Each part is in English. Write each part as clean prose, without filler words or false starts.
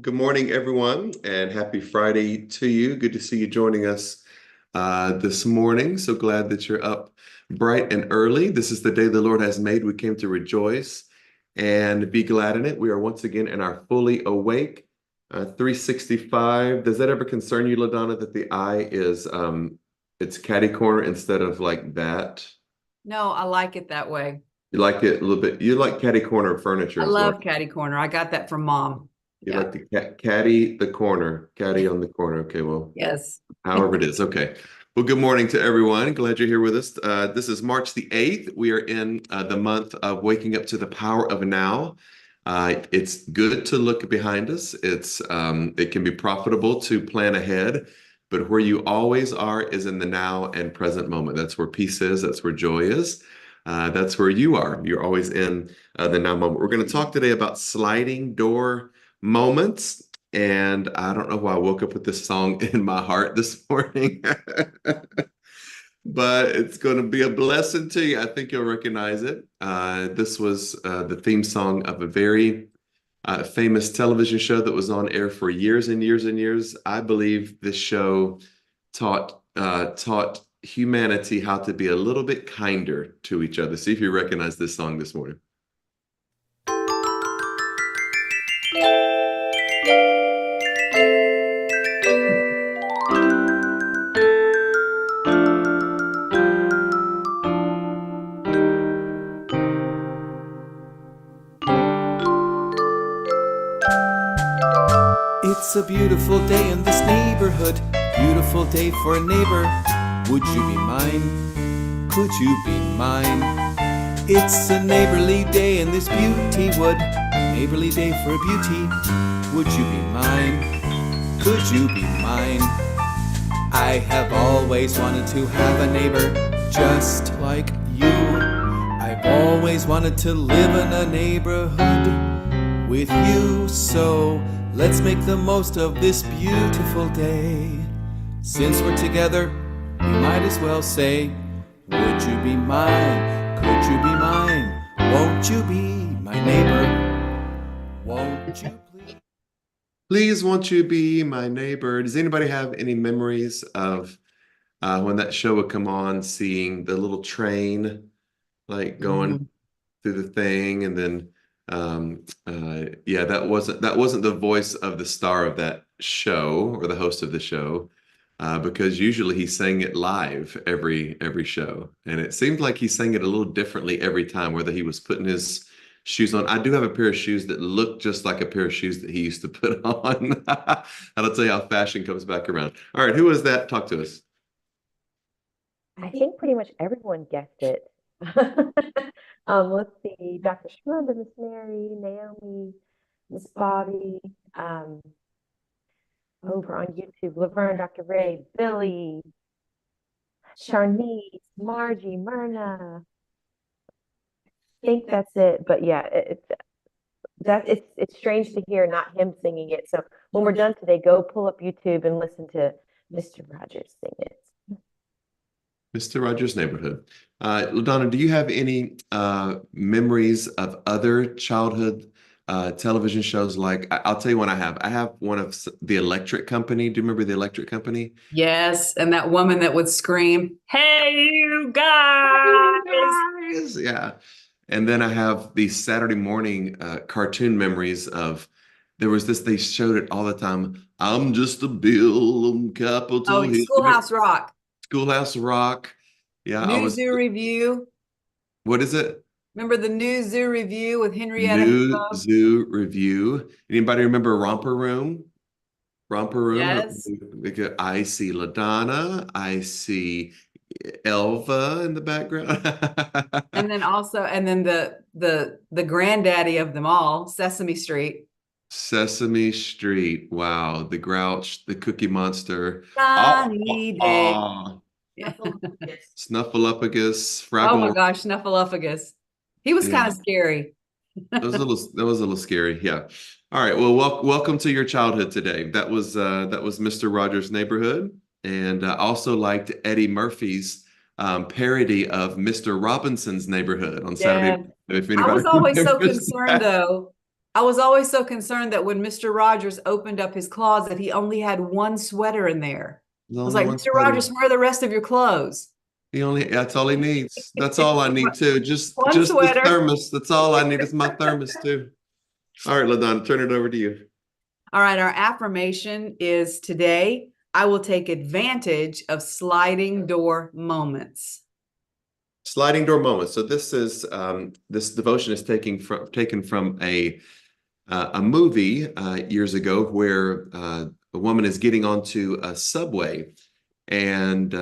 Good morning, everyone, and happy Friday to you. Good to see you joining us this morning. So glad that you're up bright and early. This is the day the Lord has made. We came to rejoice and be glad in it. We are once again in our fully awake 365. Does that ever concern you, LaDonna, that the eye is it's catty corner instead of like that? No, I like it that way. You like it a little bit. You like catty corner furniture I as well. love catty corner. I got that from mom. You Yeah. like the caddy the corner, caddy on the corner. Okay, well, Yes. however it is. Okay. Well, good morning to everyone. Glad you're here with us. This is March the 8th. We are in the month of waking up to the power of now. It's good to look behind us. It can be profitable to plan ahead, but where you always are is in the now and present moment. That's where peace is. That's where joy is. That's where you are. You're always in the now moment. We're going to talk today about sliding door moments. And I don't know why I woke up with this song in my heart this morning, but it's going to be a blessing to you. I think you'll recognize it. This was the theme song of a very famous television show that was on air for years and years and years. I believe this show taught humanity how to be a little bit kinder to each other. See if you recognize this song this morning. It's a beautiful day in this neighborhood, beautiful day for a neighbor. Would you be mine? Could you be mine? It's a neighborly day in this beauty wood, neighborly day for a beauty. Would you be mine? Could you be mine? I have always wanted to have a neighbor just like you. I've always wanted to live in a neighborhood with you, so let's make the most of this beautiful day. Since we're together, we might as well say, would you be mine? Could you be mine? Won't you be my neighbor? Won't you please? Please, won't you be my neighbor? Does anybody have any memories of when that show would come on, seeing the little train like going through the thing, and then yeah, that wasn't the voice of the star of that show or the host of the show, because usually he sang it live every show, and it seemed like he sang it a little differently every time, whether he was putting his shoes on. I do have a pair of shoes that look just like a pair of shoes that he used to put on. I'll tell you how fashion comes back around. All right, who was that? Talk to us. I think pretty much everyone guessed it. Let's see, Dr. Shonda, Miss Mary, Naomi, Miss Bobby, over on YouTube, Laverne, Dr. Ray, Billy, Sharnice, Margie, Myrna. I think that's it. But yeah, it's strange to hear not him singing it. So when we're done today, go pull up YouTube and listen to Mr. Rogers sing it. Mr. Rogers' Neighborhood. LaDonna, do you have any memories of other childhood television shows? Like, I'll tell you one I have. I have one of The Electric Company. Do you remember The Electric Company? Yes. And that woman that would scream, "Hey, you guys!" Yeah. And then I have these Saturday morning cartoon memories of, there was this, they showed it all the time. I'm just a bill on Capitol Oh, Hill. Schoolhouse Rock. Schoolhouse Rock. Yeah, New Zoo Review. What is it? Remember the New Zoo Review with Henrietta New Hippo? Zoo Review. Anybody remember Romper Room? Romper Room. Yes. I see LaDonna. I see Elva in the background. And then the granddaddy of them all, Sesame Street. Sesame Street. Wow. The Grouch, the Cookie Monster. Sunny day. Yeah. Snuffleupagus, Oh my Fraggle. gosh, Snuffleupagus. He was kind Yeah. of scary. That was a little scary. Yeah. All right. Well, welcome to your childhood today. That was Mr. Rogers' Neighborhood, and I also liked Eddie Murphy's parody of Mr. Robinson's Neighborhood on Saturday. Yeah. If I anybody was always so remembers concerned that. though. I was always so concerned that when Mr. Rogers opened up his closet, he only had one sweater in there. There's I was only like, one Mr. sweater. Rogers, where are the rest of your clothes? That's all he needs. That's all I need too. Just One the sweater. thermos. That's all I need is my thermos too. All right, LaDonna, turn it over to you. All right, our affirmation is today, I will take advantage of sliding door moments. Sliding door moments. So this is this devotion is taken from a movie years ago where a woman is getting onto a subway, and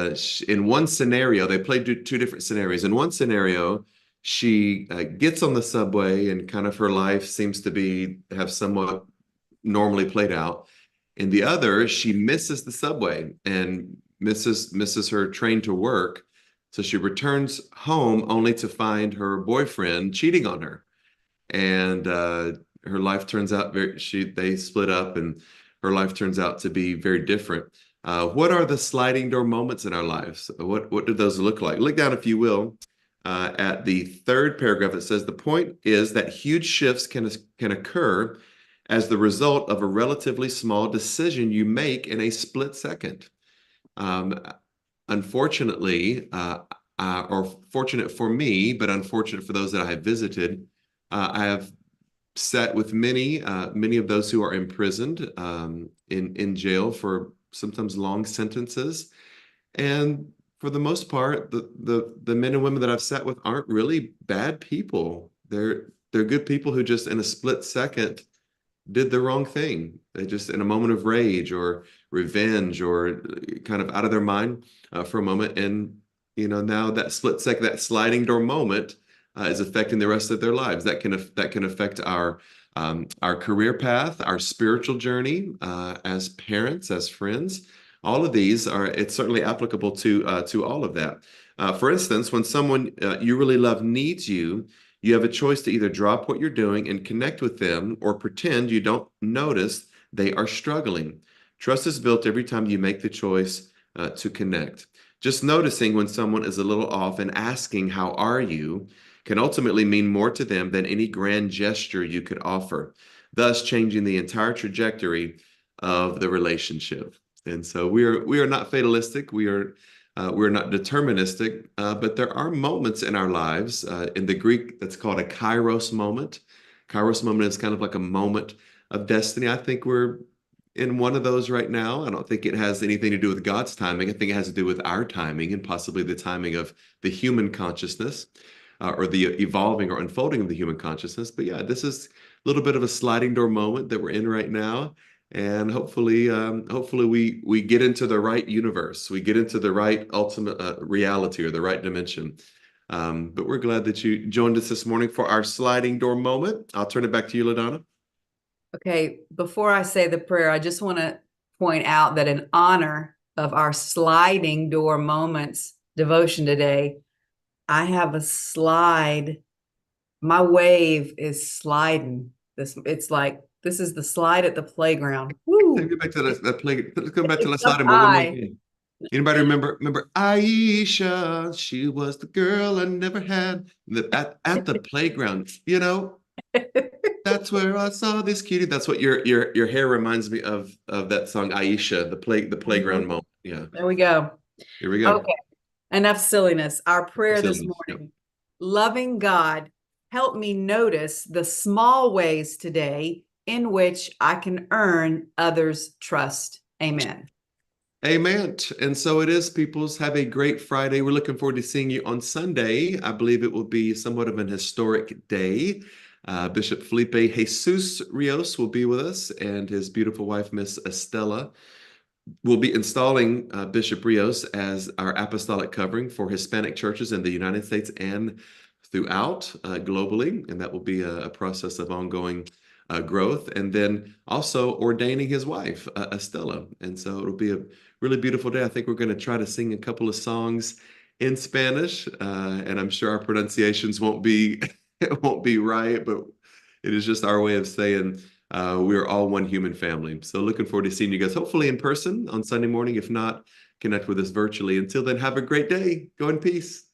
in one scenario, they played two different scenarios. In one scenario, she gets on the subway, and kind of her life seems to have somewhat normally played out. In the other, she misses the subway and misses her train to work. So she returns home only to find her boyfriend cheating on her. And her life turns out they split up, and her life turns out to be very different. What are the sliding door moments in our lives? What do those look like? Look down, if you will, at the third paragraph. It says, the point is that huge shifts can occur as the result of a relatively small decision you make in a split second. Unfortunately, or fortunate for me, but unfortunate for those that I have visited, I have sat with many of those who are imprisoned in jail for sometimes long sentences. And for the most part, the men and women that I've sat with aren't really bad people. They're good people who just in a split second did the wrong thing. They just, in a moment of rage or revenge or kind of out of their mind for a moment. And, now that split second, that sliding door moment is affecting the rest of their lives. That can affect our career path, our spiritual journey as parents, as friends. All of these it's certainly applicable to all of that. For instance, when someone you really love needs you, you have a choice to either drop what you're doing and connect with them, or pretend you don't notice they are struggling. Trust is built every time you make the choice to connect. Just noticing when someone is a little off and asking, "How are you?" can ultimately mean more to them than any grand gesture you could offer, thus changing the entire trajectory of the relationship. And so we are not fatalistic. We're not deterministic, but there are moments in our lives. In the Greek, that's called a kairos moment. Kairos moment is kind of like a moment of destiny. I think we're in one of those right now. I don't think it has anything to do with God's timing. I think it has to do with our timing and possibly the timing of the human consciousness, or the evolving or unfolding of the human consciousness. But yeah, this is a little bit of a sliding door moment that we're in right now. And hopefully we get into the right universe. We get into the right ultimate reality, or the right dimension. But we're glad that you joined us this morning for our sliding door moment. I'll turn it back to you, LaDonna. Okay, before I say the prayer, I just want to point out that in honor of our sliding door moments devotion today, I have a slide. My wave is sliding. It's like, this is the slide at the playground. Woo. Let's go back to that play. Let's go back to the It's slide up one more high. time. Anybody remember Aisha? She was the girl I never had. At the playground, that's where I saw this cutie. That's what your hair reminds me of that song Aisha, the playground moment. Yeah. There we go. Here we go. Okay. Enough silliness. Our prayer this Silliness, morning. Loving God, help me notice the small ways today in which I can earn others' trust. Amen. Amen. And so it is, peoples. Have a great Friday. We're looking forward to seeing you on Sunday. I believe it will be somewhat of an historic day. Bishop Felipe Jesus Rios will be with us, and his beautiful wife, Miss Estella. We'll be installing Bishop Rios as our apostolic covering for Hispanic churches in the United States and throughout globally. And that will be a process of ongoing growth. And then also ordaining his wife, Estella. And so it'll be a really beautiful day. I think we're going to try to sing a couple of songs in Spanish. And I'm sure our pronunciations won't be right, but it is just our way of saying we're all one human family. So looking forward to seeing you guys, hopefully in person on Sunday morning. If not, connect with us virtually. Until then, have a great day. Go in peace.